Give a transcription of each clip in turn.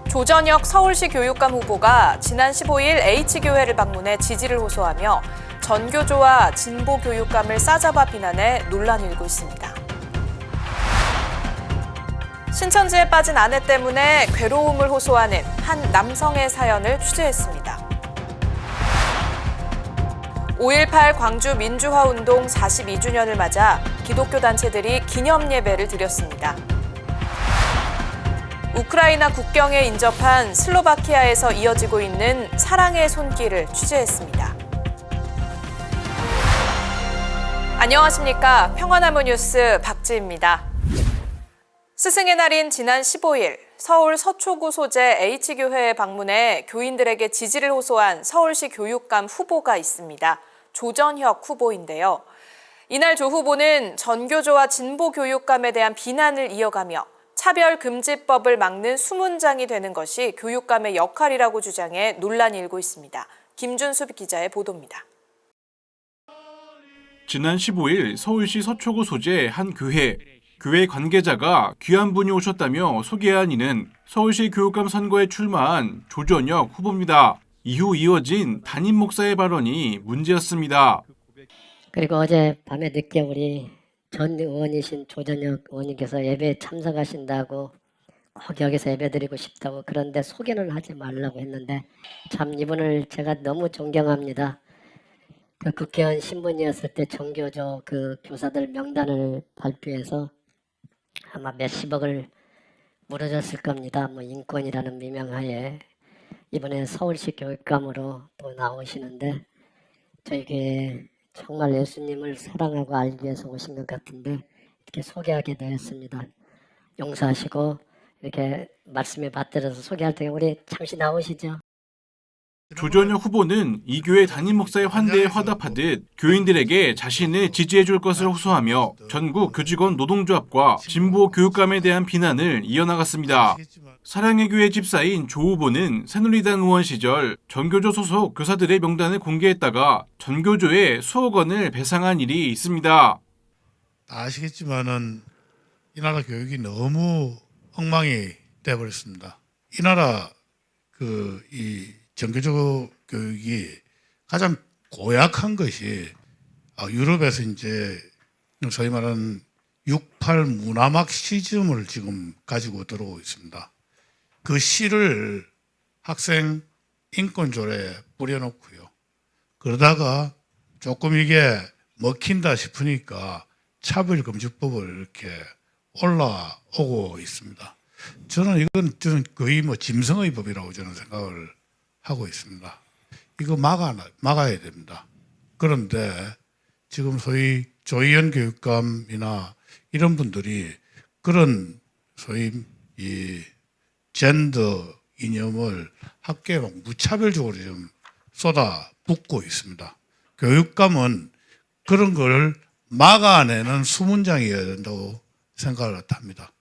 조전혁 서울시 교육감 후보가 지난 15일 H교회를 방문해 지지를 호소하며 전교조와 진보교육감을 싸잡아 비난해 논란이 일고 있습니다. 신천지에 빠진 아내 때문에 괴로움을 호소하는 한 남성의 사연을 취재했습니다. 5.18 광주 민주화운동 42주년을 맞아 기독교 단체들이 기념 예배를 드렸습니다. 우크라이나 국경에 인접한 슬로바키아에서 이어지고 있는 사랑의 손길을 취재했습니다. 안녕하십니까. 평화나무 뉴스 박지입니다. 스승의 날인 지난 15일 서울 서초구 소재 H교회에 방문해 교인들에게 지지를 호소한 서울시 교육감 후보가 있습니다. 조전혁 후보인데요. 이날 조 후보는 전교조와 진보교육감에 대한 비난을 이어가며 차별금지법을 막는 수문장이 되는 것이 교육감의 역할이라고 주장해 논란이 일고 있습니다. 김준수 기자의 보도입니다. 지난 15일 서울시 서초구 소재 한 교회 관계자가 귀한 분이 오셨다며 소개한 이는 서울시 교육감 선거에 출마한 조전혁 후보입니다. 이후 이어진 담임 목사의 발언이 문제였습니다. 그리고 어제 밤에 늦게 우리 전 의원이신 조전혁 의원님께서 예배에 참석하신다고 꼭 여기서 예배드리고 싶다고 그런데 소개는 하지 말라고 했는데 참 이분을 제가 너무 존경합니다. 그 국회의원 신분이었을 때 전교조 그 교사들 명단을 발표해서 아마 몇십억을 물어줬을 겁니다. 뭐 인권이라는 미명하에 이번에 서울시 교육감으로 또 나오시는데 저희 교회 정말 예수님을 사랑하고 알기 위해서 오신 것 같은데 이렇게 소개하게 되었습니다. 용서하시고 이렇게 말씀에 받들어서 소개할 때에 우리 잠시 나오시죠. 조전혁 후보는 이 교회 담임 목사의 환대에 화답하듯 교인들에게 자신을 지지해 줄 것을 호소하며 전국 교직원 노동조합과 진보 교육감에 대한 비난을 이어나갔습니다. 사랑의 교회 집사인 조 후보는 새누리당 의원 시절 전교조 소속 교사들의 명단을 공개했다가 전교조에 수억 원을 배상한 일이 있습니다. 다 아시겠지만은 이 나라 교육이 너무 엉망이 돼버렸습니다. 이 나라 이 전교조 교육이 가장 고약한 것이 유럽에서 이제 소위 말하는 68 문화막시즘을 지금 가지고 들어오고 있습니다. 그 시를 학생 인권조례에 뿌려놓고요. 그러다가 조금 이게 먹힌다 싶으니까 차별금지법을 이렇게 올라오고 있습니다. 저는 거의 뭐 짐승의 법이라고 저는 생각을 하고 있습니다. 이거 막아야 됩니다. 그런데 지금 소위 조희연 교육감이나 이런 분들이 그런 소위 이 젠더 이념을 학교에 무차별적으로 좀 쏟아붓고 있습니다. 교육감은 그런 걸 막아내는 수문장이어야 된다고 생각을 합니다.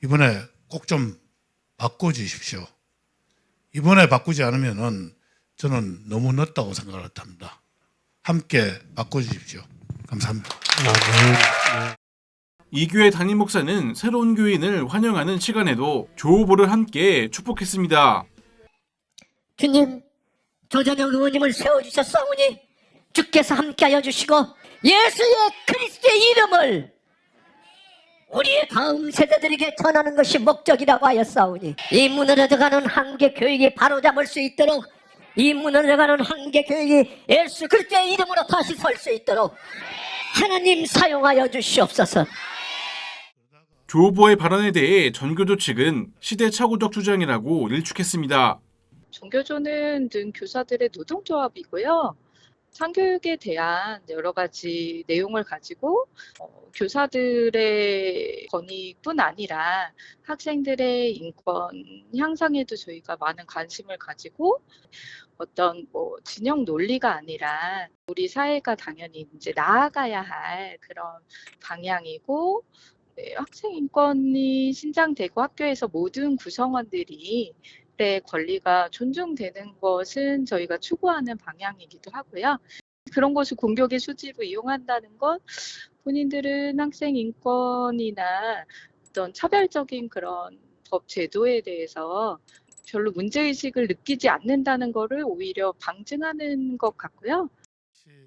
이번에 꼭 좀 바꿔주십시오. 이번에 바꾸지 않으면은 저는 너무 늦다고 생각을 합니다. 함께 바꿔주십시오. 감사합니다. 이 교회 담임 목사는 새로운 교인을 환영하는 시간에도 조 후보를 함께 축복했습니다. 주님, 조전혁 의원님을 세워주셨사오니 주께서 함께하여 주시고 예수의 그리스도의 이름을 우리의 다음 세대들에게 전하는 것이 목적이라고 하였사오니 이 무너져가는 한계 교육이 바로잡을 수 있도록 이 무너져가는 한계 교육이 예수 그리스도의 이름으로 다시 설 수 있도록 하나님 사용하여 주시옵소서. 조 후보의 발언에 대해 전교조 측은 시대착오적 주장이라고 일축했습니다. 전교조는 등 교사들의 노동조합이고요. 상교육에 대한 여러 가지 내용을 가지고 교사들의 권익뿐 아니라 학생들의 인권 향상에도 저희가 많은 관심을 가지고 어떤 진영 논리가 아니라 우리 사회가 당연히 이제 나아가야 할 그런 방향이고 학생 인권이 신장되고 학교에서 모든 구성원들이 의 권리가 존중되는 것은 저희가 추구하는 방향이기도 하고요. 그런 것을 공격의 수지로 이용한다는 것, 본인들은 학생 인권이나 어떤 차별적인 그런 법 제도에 대해서 별로 문제의식을 느끼지 않는다는 거를 오히려 방증하는 것 같고요.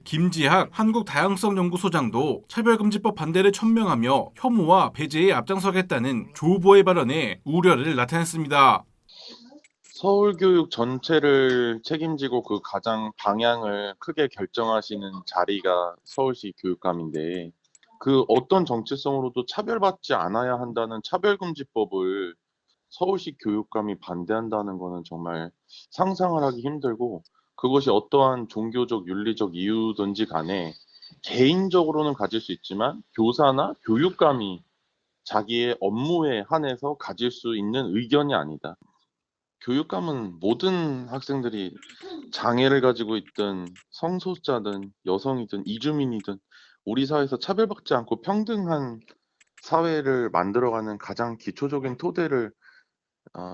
김지학 한국다양성연구소장도 차별금지법 반대를 천명하며 혐오와 배제에 앞장서겠다는 조 후보의 발언에 우려를 나타냈습니다. 서울교육 전체를 책임지고 그 가장 방향을 크게 결정하시는 자리가 서울시 교육감인데 그 어떤 정체성으로도 차별받지 않아야 한다는 차별금지법을 서울시 교육감이 반대한다는 거는 정말 상상을 하기 힘들고 그것이 어떠한 종교적, 윤리적 이유든지 간에 개인적으로는 가질 수 있지만 교사나 교육감이 자기의 업무에 한해서 가질 수 있는 의견이 아니다. 교육감은 모든 학생들이 장애를 가지고 있든 성소수자든 여성이든 이주민이든 우리 사회에서 차별받지 않고 평등한 사회를 만들어가는 가장 기초적인 토대를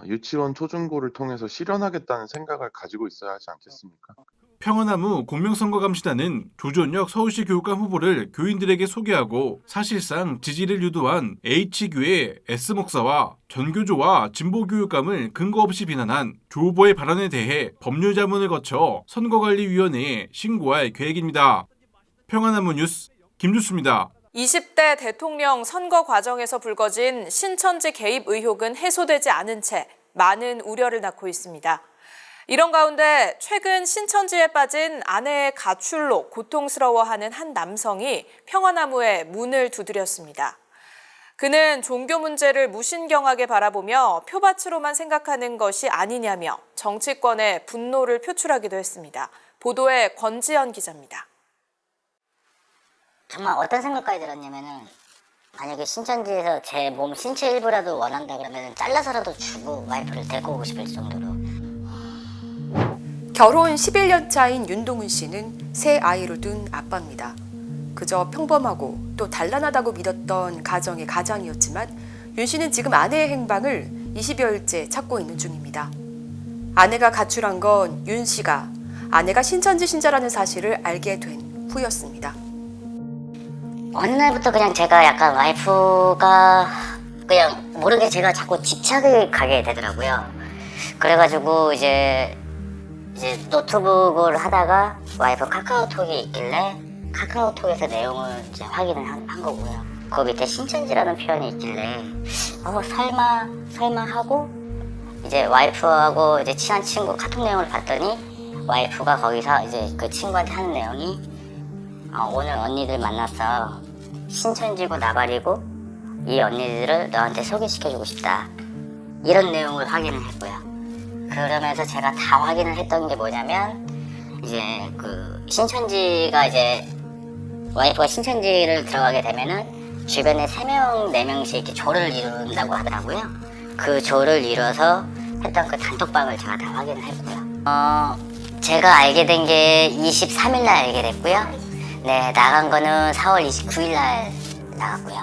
유치원, 초중고를 통해서 실현하겠다는 생각을 가지고 있어야 하지 않겠습니까? 평화나무 공명선거감시단은 조전혁 서울시 교육감 후보를 교인들에게 소개하고 사실상 지지를 유도한 H교의 S목사와 전교조와 진보교육감을 근거 없이 비난한 조 후보의 발언에 대해 법률자문을 거쳐 선거관리위원회에 신고할 계획입니다. 평화나무 뉴스 김주수입니다. 20대 대통령 선거 과정에서 불거진 신천지 개입 의혹은 해소되지 않은 채 많은 우려를 낳고 있습니다. 이런 가운데 최근 신천지에 빠진 아내의 가출로 고통스러워하는 한 남성이 평화나무에 문을 두드렸습니다. 그는 종교 문제를 무신경하게 바라보며 표밭으로만 생각하는 것이 아니냐며 정치권의 분노를 표출하기도 했습니다. 보도에 권지연 기자입니다. 정말 어떤 생각까지 들었냐면은 만약에 신천지에서 제 몸 신체 일부라도 원한다 그러면 잘라서라도 주고 와이프를 데리고 오고 싶을 정도로. 결혼 11년 차인 윤동훈 씨는 새 아이를 둔 아빠입니다. 그저 평범하고 또 단란하다고 믿었던 가정의 가장이었지만 윤 씨는 지금 아내의 행방을 20여일째 찾고 있는 중입니다. 아내가 가출한 건 윤 씨가 아내가 신천지 신자라는 사실을 알게 된 후였습니다. 어느 날부터 그냥 제가 약간 와이프가 그냥 모르게 제가 자꾸 집착을 가게 되더라고요. 그래가지고 이제 노트북을 하다가 와이프 카카오톡이 있길래 카카오톡에서 내용을 이제 확인을 한 거고요. 그 밑에 신천지라는 표현이 있길래 설마 하고 이제 와이프하고 이제 친한 친구 카톡 내용을 봤더니 와이프가 거기서 이제 그 친구한테 하는 내용이 오늘 언니들 만났어. 신천지고 나발이고 이 언니들을 너한테 소개시켜주고 싶다. 이런 내용을 확인을 했고요. 그러면서 제가 다 확인을 했던 게 뭐냐면 이제 그 신천지가 이제 와이프가 신천지를 들어가게 되면은 주변에 3명, 4명씩 이렇게 조를 이룬다고 하더라고요. 그 조를 이뤄서 했던 그 단톡방을 제가 다 확인을 했고요. 제가 알게 된 게 23일 날 알게 됐고요. 네, 나간 거는 4월 29일 날 나갔고요.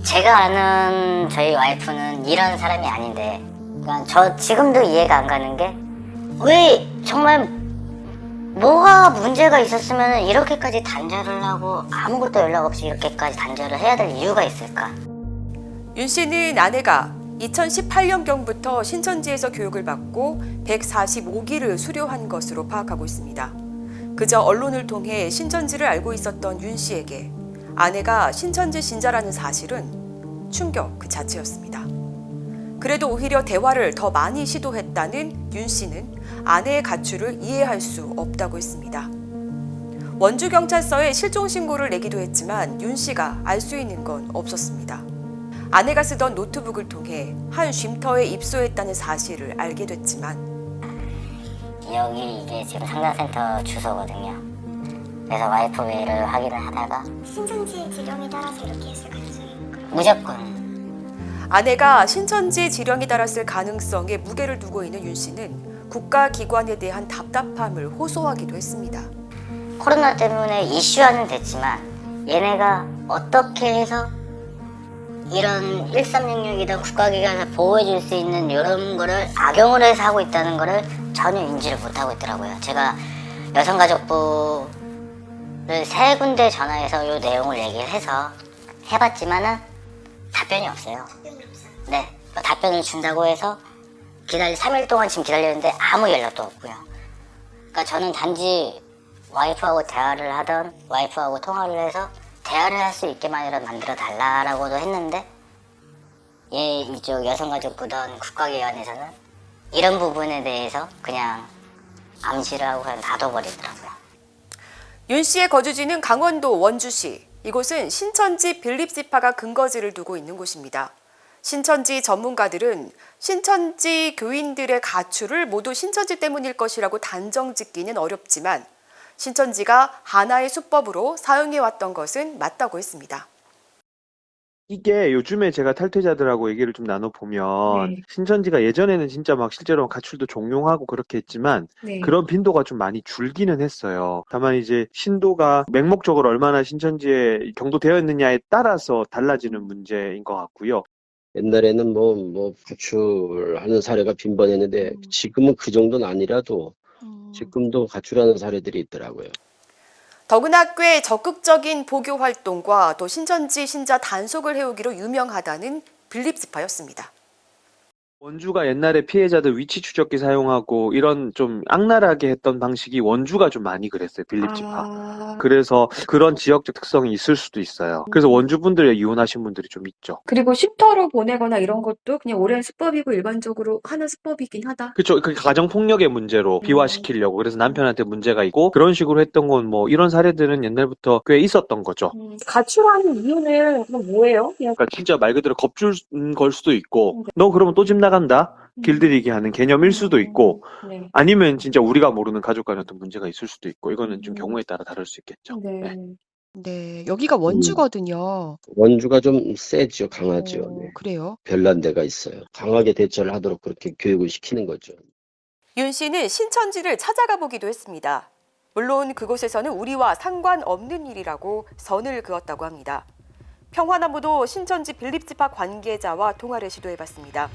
제가 아는 저희 와이프는 이런 사람이 아닌데, 그러니까 저 지금도 이해가 안 가는 게 왜 정말 뭐가 문제가 있었으면 이렇게까지 단절을 하고 아무것도 연락 없이 이렇게까지 단절을 해야 될 이유가 있을까? 윤 씨는 아내가 2018년경부터 신천지에서 교육을 받고 145기를 수료한 것으로 파악하고 있습니다. 그저 언론을 통해 신천지를 알고 있었던 윤 씨에게 아내가 신천지 신자라는 사실은 충격 그 자체였습니다. 그래도 오히려 대화를 더 많이 시도했다는 윤 씨는 아내의 가출을 이해할 수 없다고 했습니다. 원주경찰서에 실종 신고를 내기도 했지만 윤 씨가 알 수 있는 건 없었습니다. 아내가 쓰던 노트북을 통해 한 쉼터에 입소했다는 사실을 알게 됐지만 여기 이게 지금 상담센터 주소거든요. 그래서 와이프 메일을 확인을 하다가 신천지 지령에 따라서 이렇게 했을 가능성이 무조건 아내가 신천지 지령이 달았을 가능성에 무게를 두고 있는 윤 씨는 국가기관에 대한 답답함을 호소하기도 했습니다. 코로나 때문에 이슈화는 됐지만 얘네가 어떻게 해서 이런 1366이든 국가기관에서 보호해줄 수 있는 이런 거를 악용을 해서 하고 있다는 거를 전혀 인지를 못하고 있더라고요. 제가 여성가족부를 3군데 전화해서 이 내용을 얘기를 해서 해봤지만은 답변이 없어요. 네, 답변을 준다고 해서 3일 동안 지금 기다렸는데 아무 연락도 없고요. 그러니까 저는 단지 와이프하고 대화를 하던 와이프하고 통화를 해서 대화를 할 수 있게만이라도 만들어 달라라고도 했는데 이쪽 여성가족부던 국가기관에서는 이런 부분에 대해서 그냥 암시를 하고 그냥 놔둬버리더라고요. 윤 씨의 거주지는 강원도 원주시. 이곳은 신천지 빌립지파가 근거지를 두고 있는 곳입니다. 신천지 전문가들은 신천지 교인들의 가출을 모두 신천지 때문일 것이라고 단정짓기는 어렵지만 신천지가 하나의 수법으로 사용해왔던 것은 맞다고 했습니다. 이게 요즘에 제가 탈퇴자들하고 얘기를 좀 나눠보면 신천지가 예전에는 진짜 막 실제로 가출도 종용하고 그렇게 했지만 그런 빈도가 좀 많이 줄기는 했어요. 다만 이제 신도가 맹목적으로 얼마나 신천지에 경도되어 있느냐에 따라서 달라지는 문제인 것 같고요. 옛날에는 뭐 가출하는 사례가 빈번했는데 지금은 그 정도는 아니라도 지금도 가출하는 사례들이 있더라고요. 더구나 꽤 적극적인 보교 활동과 또 신천지 신자 단속을 해오기로 유명하다는 빌립지파였습니다. 원주가 옛날에 피해자들 위치 추적기 사용하고 이런 좀 악랄하게 했던 방식이 원주가 좀 많이 그랬어요. 빌립지파. 그래서 그런 지역적 특성이 있을 수도 있어요. 그래서 원주분들의 이혼하신 분들이 좀 있죠. 그리고 쉼터로 보내거나 이런 것도 그냥 오랜 수법이고 일반적으로 하는 수법이긴 하다. 그렇죠. 그 가정폭력의 문제로 비화시키려고 그래서 남편한테 문제가 있고 그런 식으로 했던 건 뭐 이런 사례들은 옛날부터 꽤 있었던 거죠. 가출하는 이유는 그럼 뭐예요? 그냥 그러니까 진짜 말 그대로 겁줄 걸 수도 있고 너 그러면 또 집 나간다? 길들이기 하는 개념일 수도 있고 아니면 진짜 우리가 모르는 가족 간의 어떤 문제가 있을 수도 있고 이거는 좀 경우에 따라 다를 수 있겠죠. 네, 여기가 원주거든요. 원주가 좀 세죠, 강하죠. 네. 그래요? 별난 데가 있어요. 강하게 대처를 하도록 그렇게 교육을 시키는 거죠. 윤 씨는 신천지를 찾아가 보기도 했습니다. 물론 그곳에서는 우리와 상관없는 일이라고 선을 그었다고 합니다. 평화나무도 신천지 빌립지파 관계자와 통화를 시도해봤습니다.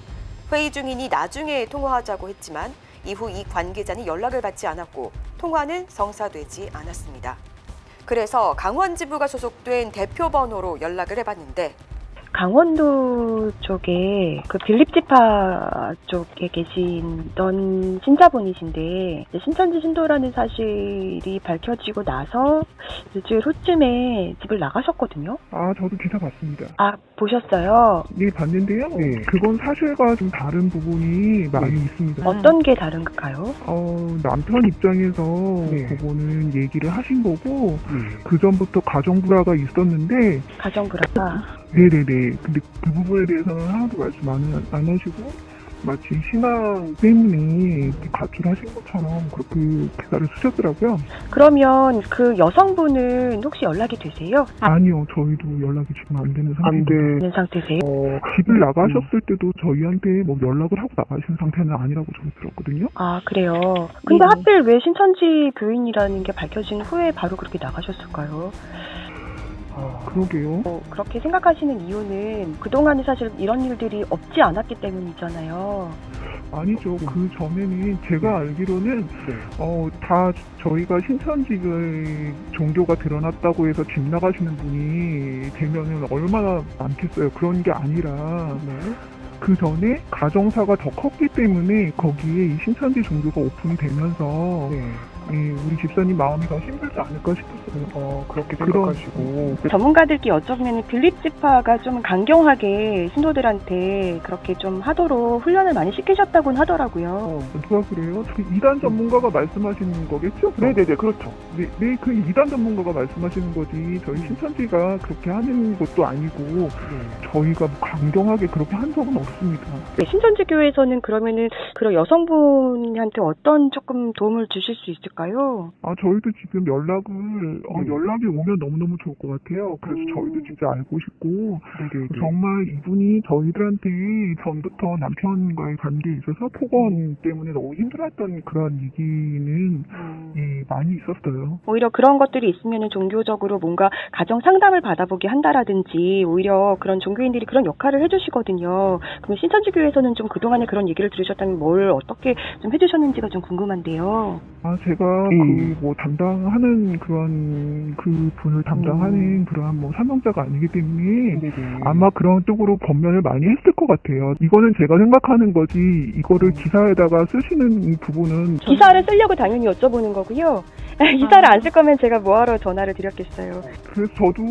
회의 중이니 나중에 통화하자고 했지만 이후 이 관계자는 연락을 받지 않았고 통화는 성사되지 않았습니다. 그래서 강원지부가 소속된 대표 번호로 연락을 해봤는데 강원도 쪽에 그 빌립지파 쪽에 계시던 신자분이신데 신천지 신도라는 사실이 밝혀지고 나서 일주일 후쯤에 집을 나가셨거든요. 아, 저도 기사 봤습니다. 아, 보셨어요? 네, 봤는데요. 네. 그건 사실과 좀 다른 부분이 많이 있습니다. 어떤 게 다른가요? 남편 입장에서 그거는 얘기를 하신 거고 그 전부터 가정불화가 있었는데 가정불화가? 네네네. 근데 그 부분에 대해서는 하나도 말씀 안 하시고 마치 신앙 때문에 가출하신 것처럼 그렇게 기사를 쓰셨더라고요. 그러면 그 여성분은 혹시 연락이 되세요? 아니요. 저희도 연락이 지금 안 되는 상태세요? 집을 나가셨을 때도 저희한테 뭐 연락을 하고 나가신 상태는 아니라고 저는 들었거든요. 아, 그래요? 근데 하필 왜 신천지 교인이라는 게 밝혀진 후에 바로 그렇게 나가셨을까요? 그러게요. 그렇게 생각하시는 이유는 그동안에 사실 이런 일들이 없지 않았기 때문이잖아요. 아니죠. 그 전에는 제가 알기로는 다 저희가 신천지의 종교가 드러났다고 해서 집 나가시는 분이 되면은 얼마나 많겠어요. 그런 게 아니라 그 전에 가정사가 더 컸기 때문에 거기에 이 신천지 종교가 오픈이 되면서 우리 집사님 마음이 더 힘들지 않을까 싶었어요. 그렇게 생각하시고. 전문가들께 여쭤보면 빌립지파가 좀 강경하게 신도들한테 그렇게 좀 하도록 훈련을 많이 시키셨다고는 하더라고요. 누가 그래요? 그 이단 전문가가 말씀하시는 거겠죠? 네네네, 그렇죠. 네, 그 이단 전문가가 말씀하시는 거지 저희 신천지가 그렇게 하는 것도 아니고 저희가 뭐 강경하게 그렇게 한 적은 없습니다. 신천지 교회에서는 그러면은 그런 여성분한테 어떤 조금 도움을 주실 수 있을까요? 저희도 지금 연락이 오면 너무너무 좋을 것 같아요. 그래서 저희도 진짜 알고 싶고 정말 이분이 저희들한테 전부터 남편과의 관계에 있어서 폭언 때문에 너무 힘들었던 그런 얘기는 많이 있었어요. 오히려 그런 것들이 있으면 종교적으로 뭔가 가정 상담을 받아보게 한다라든지 오히려 그런 종교인들이 그런 역할을 해주시거든요. 그럼 신천지 교회에서는 좀 그동안에 그런 얘기를 들으셨다면 뭘 어떻게 좀 해주셨는지가 좀 궁금한데요. 제가 그 뭐 담당하는 그런 그 분을 담당하는 그러한 뭐 사명자가 아니기 때문에 아마 그런 쪽으로 검열을 많이 했을 것 같아요. 이거는 제가 생각하는 거지 이거를 기사에다가 쓰시는 이 부분은 기사를 쓰려고 당연히 여쭤보는 거고요. 기사를 안 쓸 거면 제가 뭐하러 전화를 드렸겠어요. 그래서 저도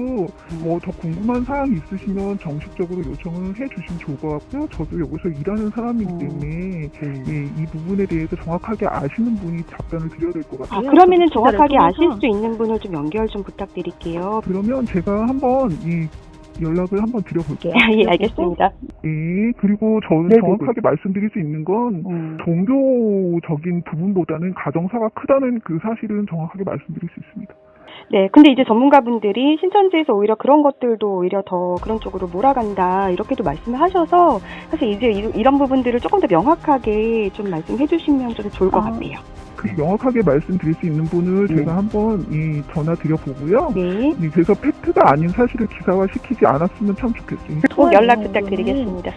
뭐 더 궁금한 사항이 있으시면 정식적으로 요청을 해주시면 좋을 것 같고요. 저도 여기서 일하는 사람이기 때문에 예, 이 부분에 대해서 정확하게 아시는 분이 답변을 드려야 될 것 같아요. 그러면은 정확하게 아실 수 있는 분을 좀 연결 좀 부탁드릴게요. 그러면 제가 한번 이 연락을 한번 드려볼게요. 예, 알겠습니다. 네, 그리고 저는 정확하게 말씀드릴 수 있는 건 종교적인 부분보다는 가정사가 크다는 그 사실은 정확하게 말씀드릴 수 있습니다. 네, 근데 이제 전문가분들이 신천지에서 오히려 그런 것들도 오히려 더 그런 쪽으로 몰아간다 이렇게도 말씀을 하셔서 사실 이제 이런 부분들을 조금 더 명확하게 좀 말씀해 주시면 좀 좋을 것 같네요. 그 명확하게 말씀드릴 수 있는 분을 제가 한번 전화 드려보고요. 네, 그래서 팩트가 아닌 사실을 기사화시키지 않았으면 참 좋겠습니다. 꼭 연락 부탁드리겠습니다.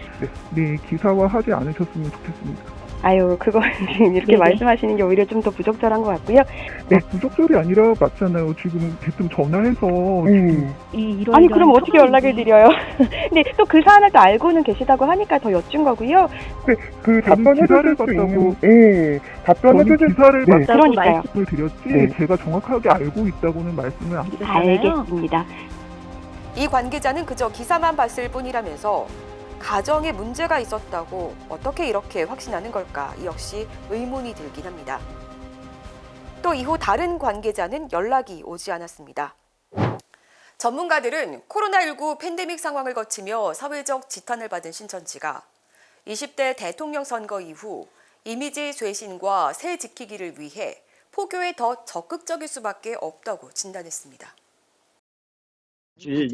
네, 기사화하지 않으셨으면 좋겠습니다. 아유, 그거 지금 이렇게 말씀하시는 게 오히려 좀 더 부적절한 것 같고요. 네, 부적절이 아니라 맞잖아요. 지금 대뜸 전화해서 아니, 그럼 어떻게 연락을 드려요? 근데 또 그 사안을 또 알고는 계시다고 하니까 더 여쭌 거고요. 그 답변해 주실 수 있는 답변해 주실 기사를 맞다고 말씀을 드렸지 제가 정확하게 알고 있다고는 말씀을 안 드렸잖아요. 알겠습니다. 이 관계자는 그저 기사만 봤을 뿐이라면서 가정에 문제가 있었다고 어떻게 이렇게 확신하는 걸까? 이 역시 의문이 들긴 합니다. 또 이후 다른 관계자는 연락이 오지 않았습니다. 전문가들은 코로나19 팬데믹 상황을 거치며 사회적 지탄을 받은 신천지가 20대 대통령 선거 이후 이미지 쇄신과 새 지키기를 위해 포교에 더 적극적일 수밖에 없다고 진단했습니다.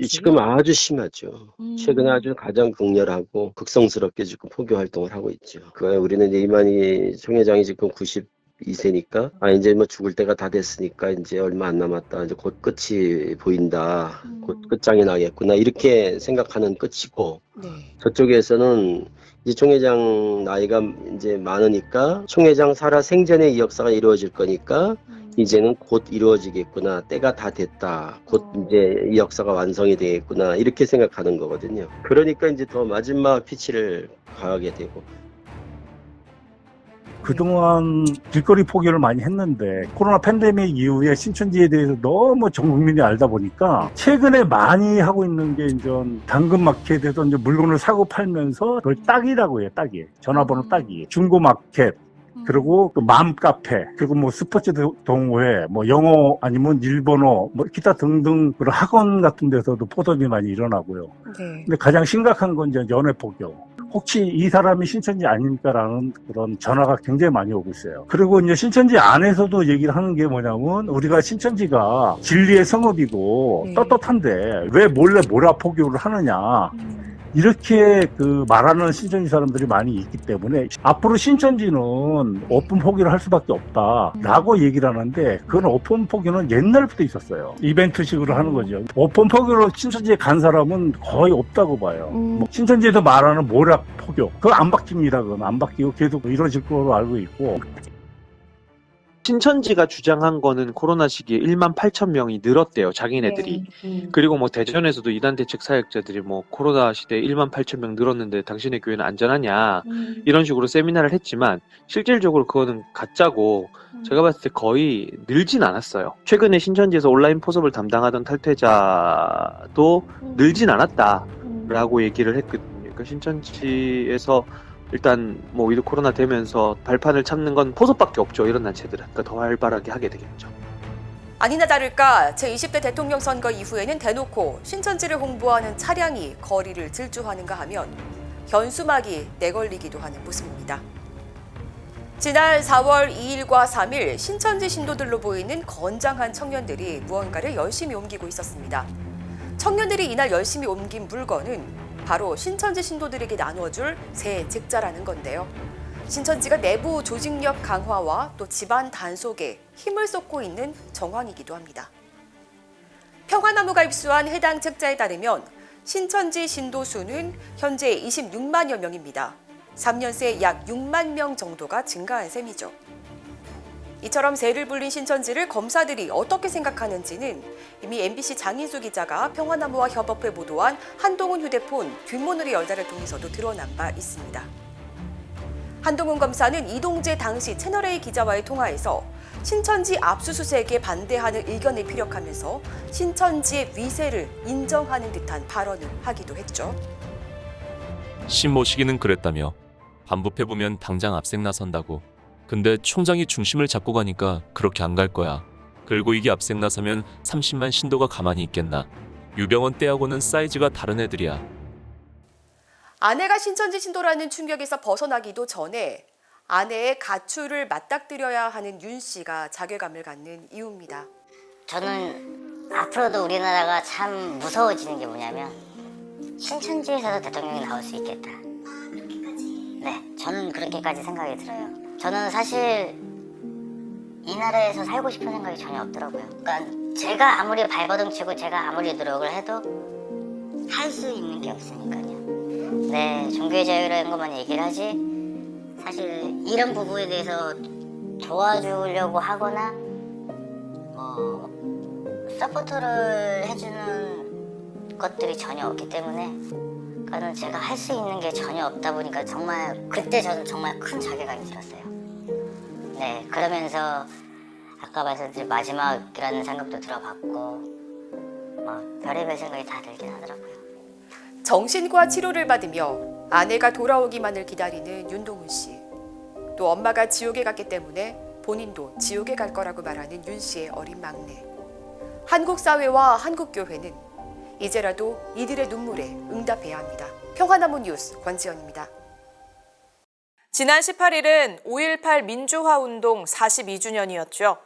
지금 아주 심하죠. 최근에 아주 가장 극렬하고 극성스럽게 지금 포교 활동을 하고 있죠. 우리는 이제 이만희 총회장이 지금 92세니까 이제 뭐 죽을 때가 다 됐으니까 이제 얼마 안 남았다. 이제 곧 끝이 보인다. 곧 끝장이 나겠구나. 이렇게 생각하는 끝이고 저쪽에서는 이제 총회장 나이가 이제 많으니까 총회장 살아 생전에 이 역사가 이루어질 거니까 이제는 곧 이루어지겠구나. 때가 다 됐다. 곧 이제 이 역사가 완성이 되겠구나. 이렇게 생각하는 거거든요. 그러니까 이제 더 마지막 피치를 가하게 되고. 그동안 길거리 포교를 많이 했는데 코로나 팬데믹 이후에 신천지에 대해서 너무 전 국민이 알다 보니까 최근에 많이 하고 있는 게 이제 당근마켓에서 이제 물건을 사고 팔면서 그걸 딱이라고 해요. 딱이. 전화번호 딱이. 중고마켓. 그리고 또 맘카페, 그리고 뭐 스포츠 동호회, 뭐 영어 아니면 일본어, 뭐 기타 등등 그런 학원 같은 데서도 포섭이 많이 일어나고요. 근데 가장 심각한 건 이제 연애 포교. 혹시 이 사람이 신천지 아닙니까라는 그런 전화가 굉장히 많이 오고 있어요. 그리고 이제 신천지 안에서도 얘기를 하는 게 뭐냐면 우리가 신천지가 진리의 성읍이고 떳떳한데 왜 몰래 모라 포교를 하느냐. 이렇게 말하는 신천지 사람들이 많이 있기 때문에 앞으로 신천지는 오픈 포교를 할 수밖에 없다라고 얘기를 하는데 그건 오픈 포교는 옛날부터 있었어요. 이벤트식으로 하는 거죠. 오픈 포교로 신천지에 간 사람은 거의 없다고 봐요. 뭐 신천지에서 말하는 모략 포교 그거 안 바뀝니다. 그건 안 바뀌고 계속 이루어질 거로 알고 있고. 신천지가 주장한 거는 코로나 시기에 18,000명이 늘었대요, 자기네들이. 그리고 뭐 대전에서도 이단 대책 사역자들이 뭐 코로나 시대에 18,000명 늘었는데 당신의 교회는 안전하냐 이런 식으로 세미나를 했지만 실질적으로 그거는 가짜고 제가 봤을 때 거의 늘진 않았어요. 최근에 신천지에서 온라인 포섭을 담당하던 탈퇴자도 늘진 않았다라고 얘기를 했거든요. 그러니까 신천지에서 일단 뭐 위드 코로나 되면서 발판을 찾는 건 포섭밖에 없죠. 이런 단체들은. 그러니까 더 활발하게 하게 되겠죠. 아니나 다를까 제20대 대통령 선거 이후에는 대놓고 신천지를 홍보하는 차량이 거리를 질주하는가 하면 현수막이 내걸리기도 하는 모습입니다. 지난 4월 2일과 3일 신천지 신도들로 보이는 건장한 청년들이 무언가를 열심히 옮기고 있었습니다. 청년들이 이날 열심히 옮긴 물건은 바로 신천지 신도들에게 나눠줄 새 직자라는 건데요. 신천지가 내부 조직력 강화와 또 집안 단속에 힘을 쏟고 있는 정황이기도 합니다. 평화나무가 입수한 해당 책자에 따르면 신천지 신도 수는 현재 26만여 명입니다. 3년 새 약 6만 명 정도가 증가한 셈이죠. 이처럼 새를 불린 신천지를 검사들이 어떻게 생각하는지는 이미 MBC 장인수 기자가 평화나무와 협업회 보도한 한동훈 휴대폰 뒷문으로 열다를 통해서도 드러난 바 있습니다. 한동훈 검사는 이동재 당시 채널A 기자와의 통화에서 신천지 압수수색에 반대하는 의견을 피력하면서 신천지의 위세를 인정하는 듯한 발언을 하기도 했죠. 신모 시기는 그랬다며 반부패 보면 당장 압색 나선다고. 근데 총장이 중심을 잡고 가니까 그렇게 안 갈 거야. 그리고 이게 압색 나서면 30만 신도가 가만히 있겠나. 유병원 때하고는 사이즈가 다른 애들이야. 아내가 신천지 신도라는 충격에서 벗어나기도 전에 아내의 가출을 맞닥뜨려야 하는 윤 씨가 자괴감을 갖는 이유입니다. 저는 앞으로도 우리나라가 참 무서워지는 게 뭐냐면 신천지에서도 대통령이 나올 수 있겠다. 네, 저는 그렇게까지 생각이 들어요. 저는 사실 이 나라에서 살고 싶은 생각이 전혀 없더라고요. 그러니까 제가 아무리 발버둥치고 제가 아무리 노력을 해도 할 수 있는 게 없으니까요. 네, 종교의 자유라는 것만 얘기를 하지 사실 이런 부분에 대해서 도와주려고 하거나 서포터를 해주는 것들이 전혀 없기 때문에 그러니까 제가 할 수 있는 게 전혀 없다 보니까 정말 그때 저는 정말 큰 자괴감이 들었어요. 네, 그러면서 아까 말씀드린 마지막이라는 생각도 들어봤고 별의별 생각이 다 들긴 하더라고요. 정신과 치료를 받으며 아내가 돌아오기만을 기다리는 윤동훈 씨. 또 엄마가 지옥에 갔기 때문에 본인도 지옥에 갈 거라고 말하는 윤 씨의 어린 막내. 한국 사회와 한국 교회는 이제라도 이들의 눈물에 응답해야 합니다. 평화나무 뉴스 권지연입니다. 지난 18일은 5.18 민주화운동 42주년이었죠.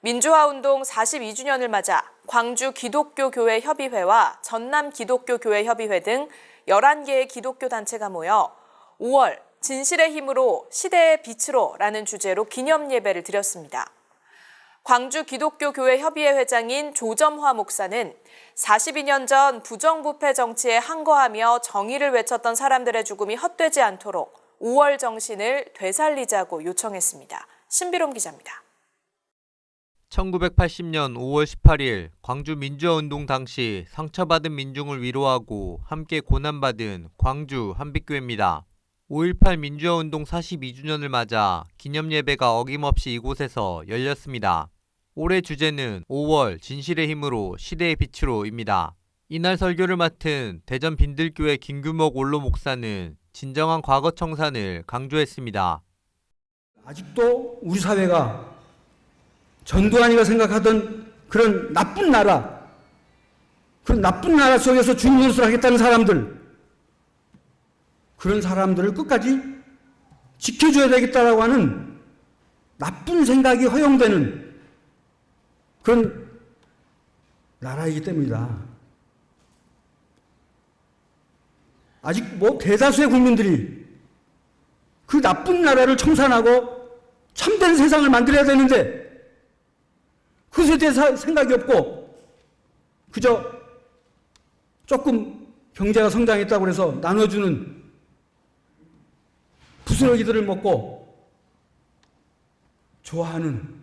민주화운동 42주년을 맞아 광주 기독교교회 협의회와 전남 기독교교회 협의회 등 11개의 기독교 단체가 모여 5월 진실의 힘으로 시대의 빛으로 라는 주제로 기념 예배를 드렸습니다. 광주 기독교교회 협의회 회장인 조점화 목사는 42년 전 부정부패 정치에 항거하며 정의를 외쳤던 사람들의 죽음이 헛되지 않도록 5월 정신을 되살리자고 요청했습니다. 신비롬 기자입니다. 1980년 5월 18일 광주 민주화운동 당시 상처받은 민중을 위로하고 함께 고난받은 광주 한빛교회입니다. 5.18 민주화운동 42주년을 맞아 기념예배가 어김없이 이곳에서 열렸습니다. 올해 주제는 5월 진실의 힘으로 시대의 빛으로입니다. 이날 설교를 맡은 대전 빈들교회 김규목 원로 목사는 진정한 과거 청산을 강조했습니다. 아직도 우리 사회가 전두환이가 생각하던 그런 나쁜 나라, 그런 나쁜 나라 속에서 주님 노릇을 하겠다는 사람들, 그런 사람들을 끝까지 지켜줘야 되겠다라고 하는 나쁜 생각이 허용되는 그런 나라이기 때문이다. 아직 대다수의 국민들이 그 나쁜 나라를 청산하고 참된 세상을 만들어야 되는데 그것에 대해서 생각이 없고 그저 조금 경제가 성장했다고 해서 나눠주는 부스러기들을 먹고 좋아하는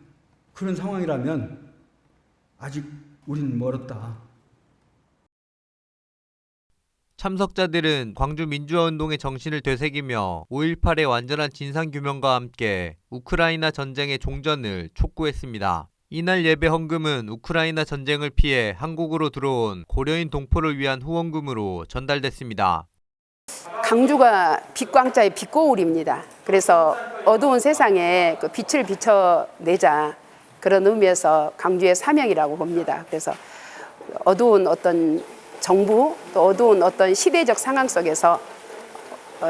그런 상황이라면 아직 우리는 멀었다. 참석자들은 광주 민주화운동의 정신을 되새기며 5.18의 완전한 진상규명과 함께 우크라이나 전쟁의 종전을 촉구했습니다. 이날 예배 헌금은 우크라이나 전쟁을 피해 한국으로 들어온 고려인 동포를 위한 후원금으로 전달됐습니다. 광주가 빛광자의 빛고울입니다. 그래서 어두운 세상에 그 빛을 비춰내자 그런 의미에서 광주의 사명이라고 봅니다. 그래서 어두운 어떤 정부 또 어두운 어떤 시대적 상황 속에서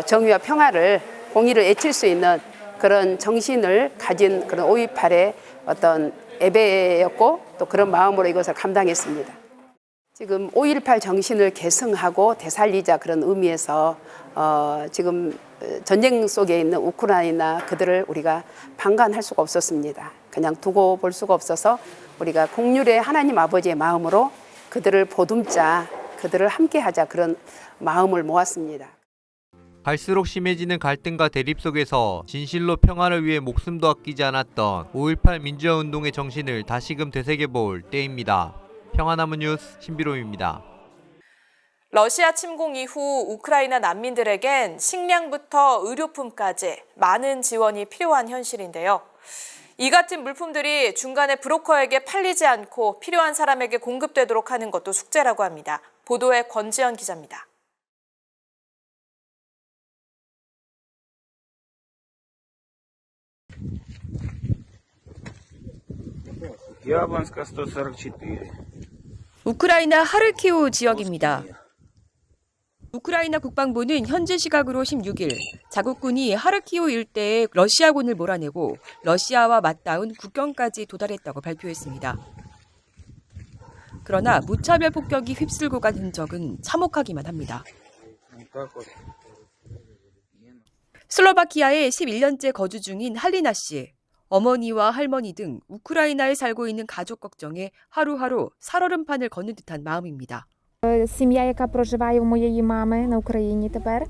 정의와 평화를 공의를 외칠 수 있는 그런 정신을 가진 그런 5.18의 어떤 예배였고 또 그런 마음으로 이것을 감당했습니다. 지금 5.18 정신을 계승하고 되살리자 그런 의미에서 지금 전쟁 속에 있는 우크라이나 그들을 우리가 방관할 수가 없었습니다. 그냥 두고 볼 수가 없어서 우리가 공률의 하나님 아버지의 마음으로 그들을 보듬자, 그들을 함께하자 그런 마음을 모았습니다. 갈수록 심해지는 갈등과 대립 속에서 진실로 평화를 위해 목숨도 아끼지 않았던 5.18 민주화운동의 정신을 다시금 되새겨볼 때입니다. 평화나무 뉴스 신비로입니다. 러시아 침공 이후 우크라이나 난민들에겐 식량부터 의료품까지 많은 지원이 필요한 현실인데요. 이 같은 물품들이 중간에 브로커에게 팔리지 않고 필요한 사람에게 공급되도록 하는 것도 숙제라고 합니다. 보도에 권지연 기자입니다. 우크라이나 하르키우 지역입니다. 우크라이나 국방부는 현지 시각으로 16일 자국군이 하르키우 일대에 러시아군을 몰아내고 러시아와 맞닿은 국경까지 도달했다고 발표했습니다. 그러나 무차별 폭격이 휩쓸고 간 흔적은 참혹하기만 합니다. 슬로바키아에 11년째 거주 중인 할리나 씨. 어머니와 할머니 등 우크라이나에 살고 있는 가족 걱정에 하루하루 살얼음판을 걷는 듯한 마음입니다. Сім'я, яка проживає у моєї мами на Україні тепер,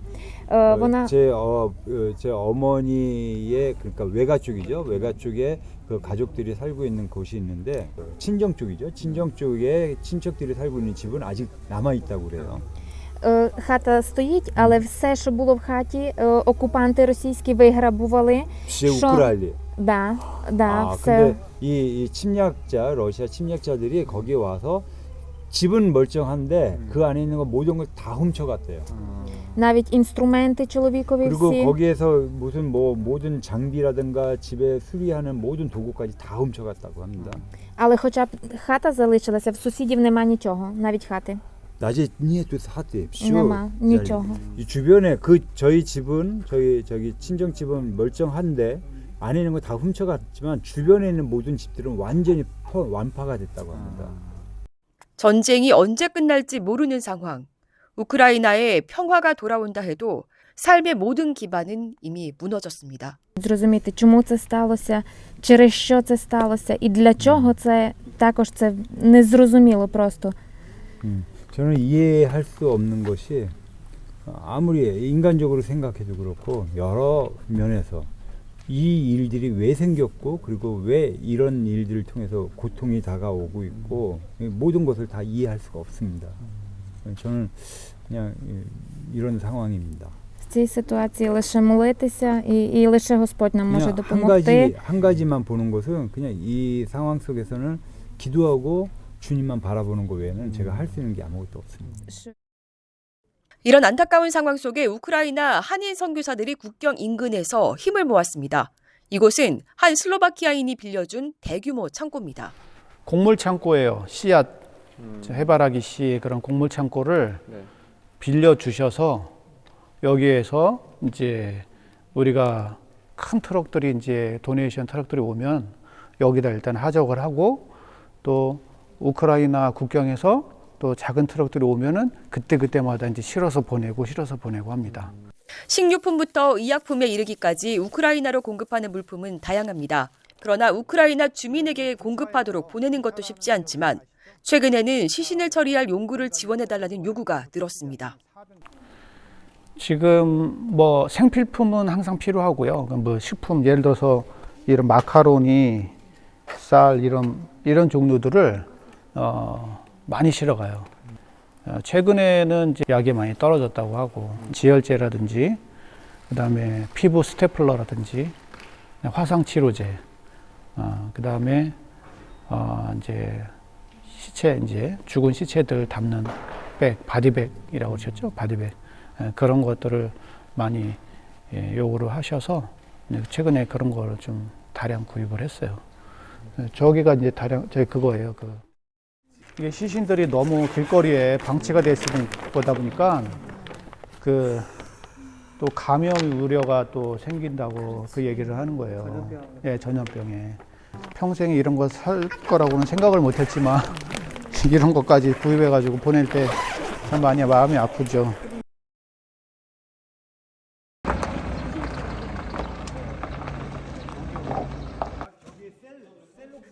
вона 제 어머니의 그러니까 외가 쪽이죠. 외가 쪽에 그 가족들이 살고 있는 곳이 있는데 친정 쪽이죠. 친정 쪽에 친척들이 살고 있는 집은 아직 남아 있다고 그래요. хата стоїть, але все, що було в хаті, окупанти російські виграбували. все украли. Да, все. 근데 이 침략자, 러시아 침략자들이 거기에 와서 집은 멀쩡한데 그 안에 있는 거 모든 걸 다 훔쳐갔대요. навіть інструменти чоловікові 그리고 всі. 거기에서 무슨 모든 장비라든가 집에 수리하는 모든 도구까지 다 훔쳐갔다고 합니다. Але хоча б хата залишилася, в сусідів нема нічого, навіть хати. 낮에 니에도 사대. нема нічого. 이 주변에 저희 집은 저기 친정 집은 멀쩡한데 안에 있는 거 다 훔쳐갔지만 주변에 있는 모든 집들은 완전히 완파가 됐다고 합니다. 전쟁이 언제 끝날지 모르는 상황. 우크라이나에 평화가 돌아온다 해도 삶의 모든 기반은 이미 무너졌습니다. Зрозуміти, чому це сталося, через що це сталося і для чого це, також це незрозуміло просто. 저는 이해할 수 없는 것이 아무리 인간적으로 생각해도 그렇고 여러 면에서 이 일들이 왜 생겼고 그리고 왜 이런 일들을 통해서 고통이 다가오고 있고 모든 것을 다 이해할 수가 없습니다. 저는 그냥 이런 상황입니다. В цій ситуації лише молитися і лише Господь нам може допомогти. 한 가지만 보는 것은 그냥 이 상황 속에서는 기도하고 주님만 바라보는 것 외에는 제가 할 수 있는 게 아무것도 없습니다. 이런 안타까운 상황 속에 우크라이나 한인 선교사들이 국경 인근에서 힘을 모았습니다. 이곳은 한 슬로바키아인이 빌려준 대규모 창고입니다. 곡물 창고예요. 씨앗, 해바라기 씨 그런 곡물 창고를 빌려 주셔서 여기에서 이제 우리가 큰 트럭들이 이제 도네이션 트럭들이 오면 여기다 일단 하적을 하고 또 우크라이나 국경에서 또 작은 트럭들이 오면은 그때마다 이제 실어서 보내고 합니다. 식료품부터 의약품에 이르기까지 우크라이나로 공급하는 물품은 다양합니다. 그러나 우크라이나 주민에게 공급하도록 보내는 것도 쉽지 않지만 최근에는 시신을 처리할 용구를 지원해달라는 요구가 늘었습니다. 지금 뭐 생필품은 항상 필요하고요. 뭐 식품 예를 들어서 이런 마카로니, 쌀 이런 종류들을 많이 실어가요. 최근에는 이제 약이 많이 떨어졌다고 하고 지혈제라든지 그다음에 피부 스테플러라든지 화상 치료제, 그다음에 이제 시체 이제 죽은 시체들 담는 백, 바디백이라고 하셨죠? 바디백 그런 것들을 많이 요구를 하셔서 최근에 그런 거를 좀 다량 구입을 했어요. 저기가 이제 다량 그거예요. 이게 시신들이 너무 길거리에 방치가 돼 있는 거다 보니까 또 감염 우려가 또 생긴다고 그 얘기를 하는 거예요. 전염병. 예, 전염병에. 평생 이런 거 살 거라고는 생각을 못 했지만 이런 것까지 구입해 가지고 보낼 때 참 많이 마음이 아프죠.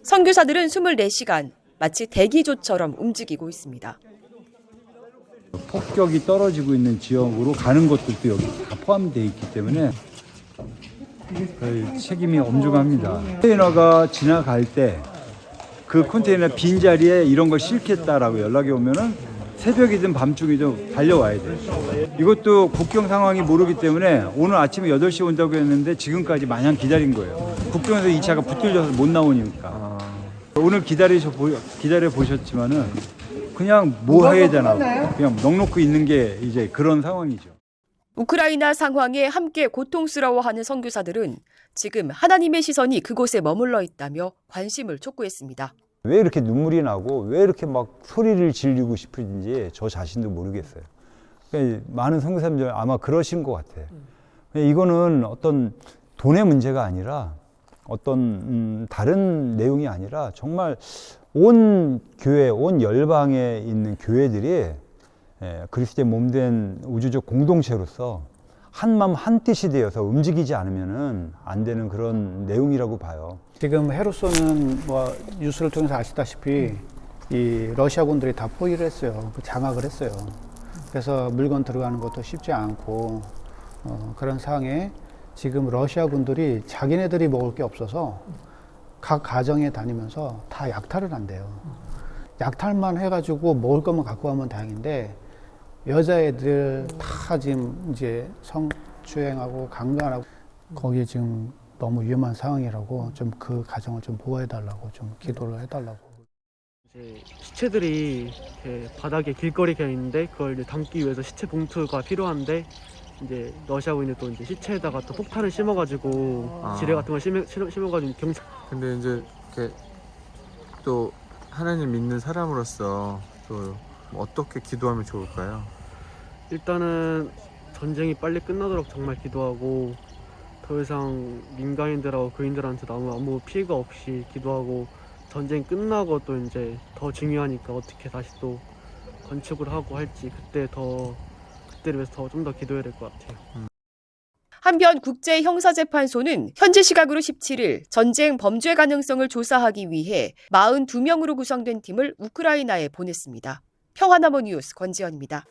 선교사들은 24시간 마치 대기조처럼 움직이고 있습니다. 폭격이 떨어지고 있는 지역으로 가는 것들도 여기 다 포함되어 있기 때문에 책임이 엄중합니다. 컨테이너가 지나갈 때 그 컨테이너 빈자리에 이런 걸 싣겠다라고 연락이 오면은 새벽이든 밤중이든 달려와야 돼요. 이것도 국경 상황이 모르기 때문에 오늘 아침에 8시에 온다고 했는데 지금까지 마냥 기다린 거예요. 국경에서 이 차가 붙들려서 못 나오니까. 오늘 기다려 보셨지만은 그냥 뭐 해야 되나 그냥 넋놓고 있는 게 이제 그런 상황이죠. 우크라이나 상황에 함께 고통스러워하는 선교사들은 지금 하나님의 시선이 그곳에 머물러 있다며 관심을 촉구했습니다. 왜 이렇게 눈물이 나고 왜 이렇게 막 소리를 지르고 싶은지 저 자신도 모르겠어요. 그러니까 많은 선교사님들 아마 그러신 것 같아요. 이거는 어떤 돈의 문제가 아니라 어떤 다른 내용이 아니라 정말 온 교회, 온 열방에 있는 교회들이 그리스도의 몸된 우주적 공동체로서 한마음 한뜻이 되어서 움직이지 않으면 안 되는 그런 내용이라고 봐요. 지금 헤르손은 뭐 뉴스를 통해서 아시다시피 이 러시아군들이 다 포위를 했어요. 장악을 했어요. 그래서 물건 들어가는 것도 쉽지 않고 그런 상황에 지금 러시아군들이 자기네들이 먹을 게 없어서 각 가정에 다니면서 다 약탈을 한대요. 약탈만 해가지고 먹을 것만 갖고 가면 다행인데 여자애들 다 지금 이제 성추행하고 강간하고 거기에 지금 너무 위험한 상황이라고 좀 그 가정을 좀 보호해달라고 좀 기도를 해달라고. 이제 시체들이 이렇게 바닥에 길거리에 그냥 있는데 그걸 이제 담기 위해서 시체 봉투가 필요한데 이제 러시아군이 또 이제 시체에다가 또 폭탄을 심어가지고 지뢰 같은 걸 심어가지고 경찰. 근데 이제 이렇게 또 하나님 믿는 사람으로서 또 어떻게 기도하면 좋을까요? 일단은 전쟁이 빨리 끝나도록 정말 기도하고 더 이상 민간인들하고 교인들한테 아무 피해가 없이 기도하고 전쟁 끝나고 또 이제 더 중요하니까 어떻게 다시 또 건축을 하고 할지 그때를 위해서 좀 더 기도해야 될 것 같아요. 한편 국제형사재판소는 현지 시각으로 17일 전쟁 범죄 가능성을 조사하기 위해 42명으로 구성된 팀을 우크라이나에 보냈습니다. 평화나무 뉴스 권지연입니다.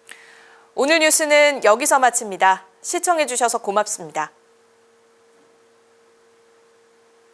오늘 뉴스는 여기서 마칩니다. 시청해주셔서 고맙습니다.